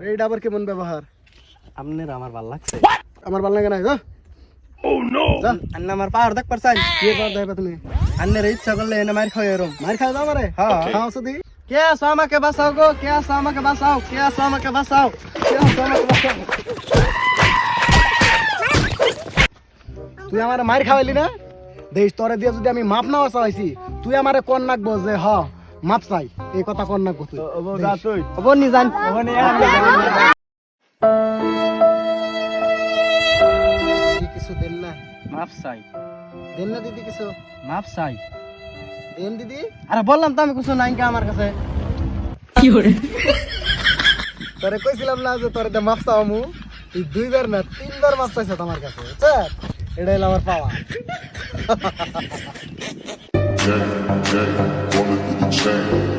এইটা আবার কেমন ব্যবহার? আপনার আমার ভালো লাগছে। আমার ভালো লাগে না। যা Oh no! আন্না আমার পাওয়ার দেখ পারছেন? কি পার দেবা তুমি? আন্নের ইচ্ছা করলে এনে মার খাও এরম। মার খাও দাও আমারে। হ্যাঁ। খাও সদি। কে আছো আমাকে বাঁচাও গো, কে আছো আমাকে বাঁচাও, কে আছো আমাকে বাঁচাও, কে আছো আমাকে বাঁচাও। তুই আমারে মার খাওয়াইলি না? দেশ তোরে দিয়ে যদি আমি মাপ না চাইছি, তুই আমারে কোন নাকবো যে হ মাপ চাই, এই কথা কোন নাকবো তুই? যা তুই। বনি জান। বনি কিছু দেন না? মাপ চাই। দেন না দিদি কিছু? মাপ চাই। দেন দিদি। আরে বললাম তো আমি কিছু নাই কে আমার কাছে। তোরে কইছিলাম না যে তোরে মাপ চাওয়ামু, তুই 2 বার না 3 বার মাপ চাইছ আমার কাছে, বুঝছ? এটা হলো আমার পাওয়া। Wanna do the chain.